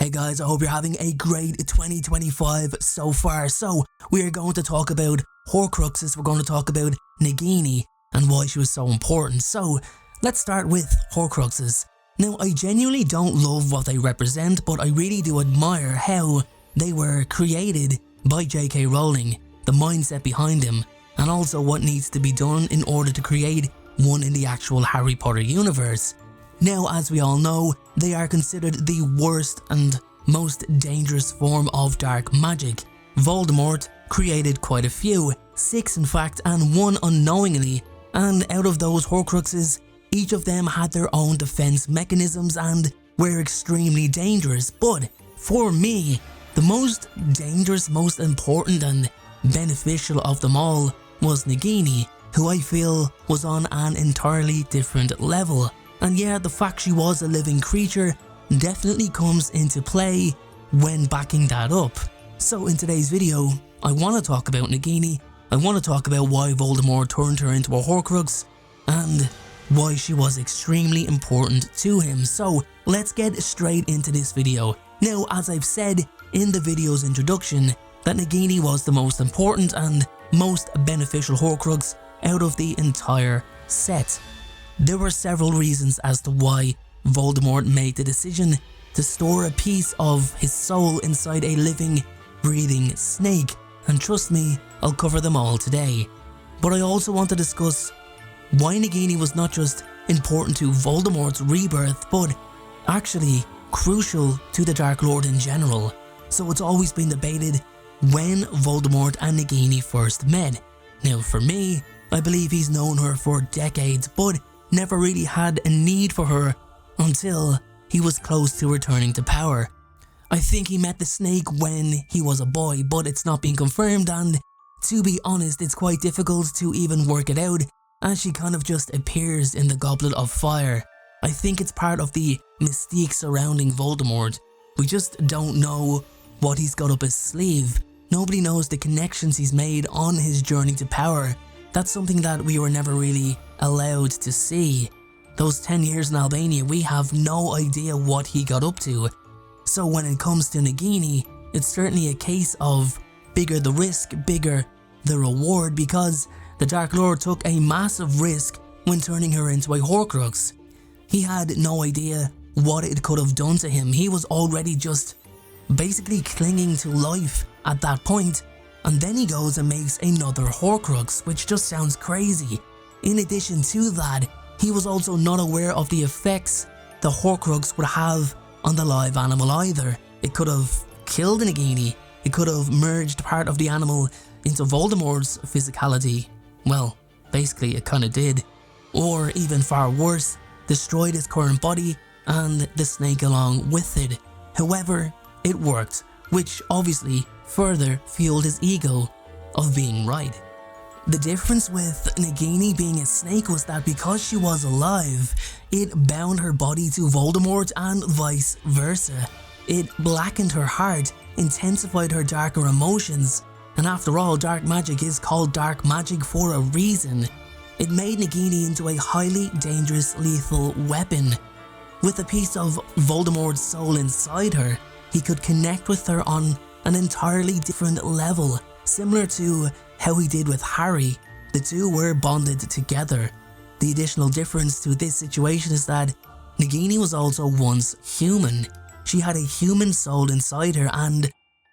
Hey guys, I hope you're having a great 2025 so far. So, we are going to talk about Horcruxes, we're going to talk about Nagini and why she was so important. So, let's start with Horcruxes. Now, I genuinely don't love what they represent, but I really do admire how they were created by J.K. Rowling, the mindset behind them, and also what needs to be done in order to create one in the actual Harry Potter universe. Now, as we all know, they are considered the worst and most dangerous form of dark magic. Voldemort created quite a few, 6 in fact, and 1 unknowingly, and out of those Horcruxes, each of them had their own defense mechanisms and were extremely dangerous. But for me, the most dangerous, most important and beneficial of them all was Nagini, who I feel was on an entirely different level. And yeah, the fact she was a living creature definitely comes into play when backing that up. So in today's video, I want to talk about Nagini, I want to talk about why Voldemort turned her into a Horcrux, and why she was extremely important to him. So let's get straight into this video. Now, as I've said in the video's introduction, that Nagini was the most important and most beneficial Horcrux out of the entire set. There were several reasons as to why Voldemort made the decision to store a piece of his soul inside a living, breathing snake, and trust me, I'll cover them all today. But I also want to discuss why Nagini was not just important to Voldemort's rebirth, but actually crucial to the Dark Lord in general. So it's always been debated when Voldemort and Nagini first met. Now for me, I believe he's known her for decades, but never really had a need for her until he was close to returning to power. I think he met the snake when he was a boy, but it's not been confirmed, and to be honest, it's quite difficult to even work it out, as she kind of just appears in the Goblet of Fire. I think it's part of the mystique surrounding Voldemort. We just don't know what he's got up his sleeve. Nobody knows the connections he's made on his journey to power. That's something that we were never really allowed to see. Those 10 years in Albania, we have no idea what he got up to. So when it comes to Nagini, it's certainly a case of bigger the risk, bigger the reward, because the Dark Lord took a massive risk when turning her into a Horcrux. He had no idea what it could have done to him. He was already just basically clinging to life at that point, and then he goes and makes another Horcrux, which just sounds crazy. In addition to that, he was also not aware of the effects the Horcrux would have on the live animal either. It could have killed Nagini, it could have merged part of the animal into Voldemort's physicality. Well, basically it kinda did. Or even far worse, destroyed his current body and the snake along with it. However, it worked, which obviously further fueled his ego of being right. The difference with Nagini being a snake was that because she was alive, it bound her body to Voldemort and vice versa. It blackened her heart, intensified her darker emotions, and after all, dark magic is called dark magic for a reason. It made Nagini into a highly dangerous, lethal weapon. With a piece of Voldemort's soul inside her, he could connect with her on an entirely different level, similar to how he did with Harry. The two were bonded together. The additional difference to this situation is that Nagini was also once human. She had a human soul inside her, and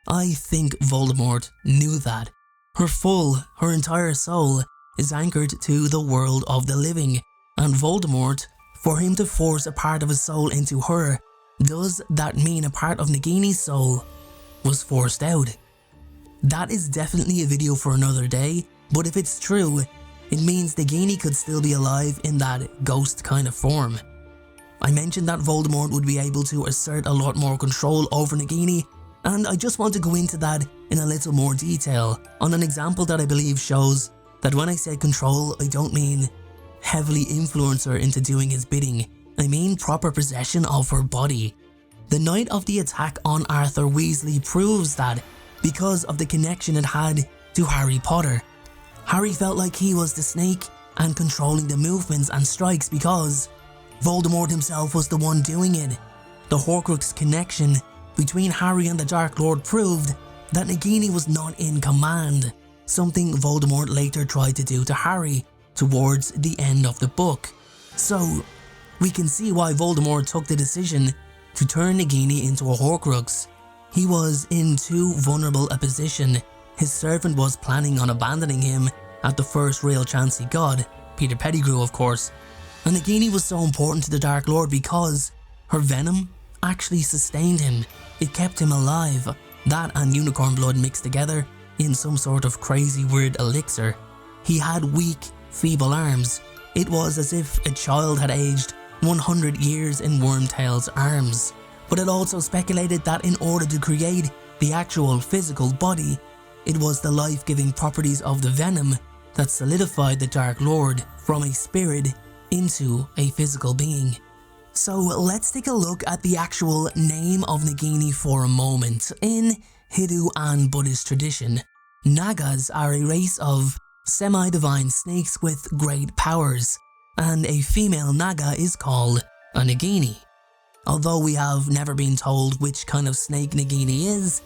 I think Voldemort knew that. Her entire soul is anchored to the world of the living, and Voldemort, for him to force a part of his soul into her, does that mean a part of Nagini's soul was forced out? That is definitely a video for another day, but if it's true, it means Nagini could still be alive in that ghost kind of form. I mentioned that Voldemort would be able to assert a lot more control over Nagini, and I just want to go into that in a little more detail on an example that I believe shows that when I say control, I don't mean heavily influence her into doing his bidding. I mean proper possession of her body. The night of the attack on Arthur Weasley proves that because of the connection it had to Harry Potter. Harry felt like he was the snake and controlling the movements and strikes because Voldemort himself was the one doing it. The Horcrux connection between Harry and the Dark Lord proved that Nagini was not in command, something Voldemort later tried to do to Harry towards the end of the book. So, we can see why Voldemort took the decision to turn Nagini into a Horcrux. He was in too vulnerable a position. His servant was planning on abandoning him at the first real chance he got, Peter Pettigrew of course. And Nagini was so important to the Dark Lord because her venom actually sustained him. It kept him alive. That and unicorn blood mixed together in some sort of crazy weird elixir. He had weak, feeble arms. It was as if a child had aged 100 years in Wormtail's arms. But it also speculated that in order to create the actual physical body, it was the life-giving properties of the venom that solidified the Dark Lord from a spirit into a physical being. So let's take a look at the actual name of Nagini for a moment. In Hindu and Buddhist tradition, Nagas are a race of semi-divine snakes with great powers, and a female Naga is called a Nagini. Although we have never been told which kind of snake Nagini is,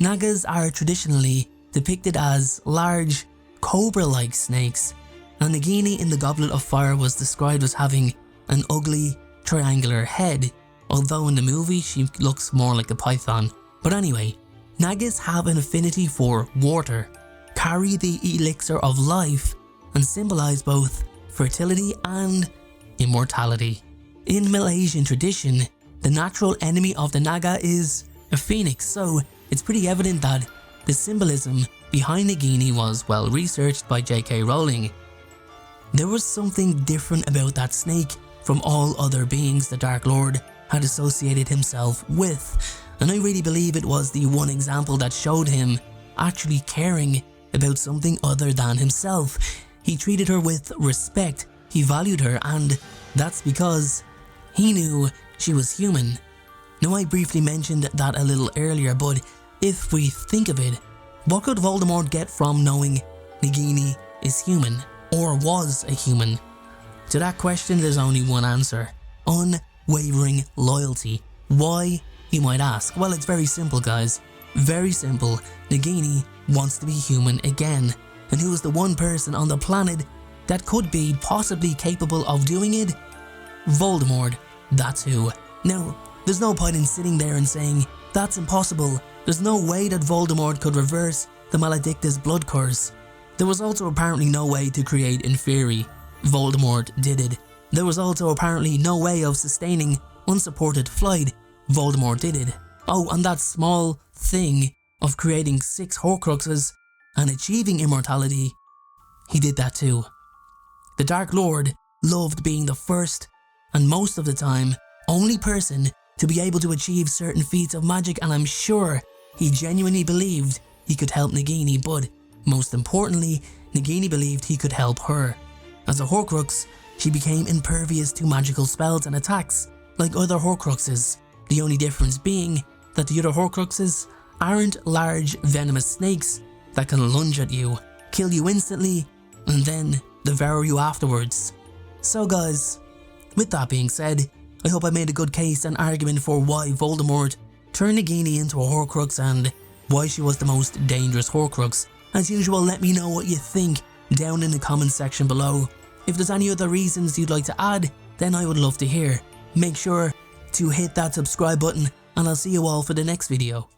Nagas are traditionally depicted as large, cobra-like snakes, and Nagini in the Goblet of Fire was described as having an ugly, triangular head, although in the movie she looks more like a python. But anyway, Nagas have an affinity for water, carry the elixir of life, and symbolize both fertility and immortality. In Malaysian tradition, the natural enemy of the Naga is a phoenix, so it's pretty evident that the symbolism behind Nagini was well researched by J.K. Rowling. There was something different about that snake from all other beings the Dark Lord had associated himself with, and I really believe it was the one example that showed him actually caring about something other than himself. He treated her with respect, he valued her, and that's because he knew she was human. Now I briefly mentioned that a little earlier, but if we think of it, what could Voldemort get from knowing Nagini is human, or was a human? To that question there's only one answer: unwavering loyalty. Why, you might ask? Well, it's very simple guys, very simple. Nagini wants to be human again, and who is the one person on the planet that could be possibly capable of doing it? Voldemort, that's who. Now, there's no point in sitting there and saying, that's impossible, there's no way that Voldemort could reverse the Maledictus blood curse. There was also apparently no way to create Inferi. Voldemort did it. There was also apparently no way of sustaining unsupported flight. Voldemort did it. Oh, and that small thing of creating 6 Horcruxes and achieving immortality, he did that too. The Dark Lord loved being the first, and most of the time, only person to be able to achieve certain feats of magic, and I'm sure he genuinely believed he could help Nagini, but most importantly, Nagini believed he could help her. As a Horcrux, she became impervious to magical spells and attacks like other Horcruxes, the only difference being that the other Horcruxes aren't large venomous snakes that can lunge at you, kill you instantly, and then devour you afterwards. So guys, with that being said, I hope I made a good case and argument for why Voldemort turned Nagini into a Horcrux and why she was the most dangerous Horcrux. As usual, let me know what you think down in the comments section below. If there's any other reasons you'd like to add, then I would love to hear. Make sure to hit that subscribe button, and I'll see you all for the next video.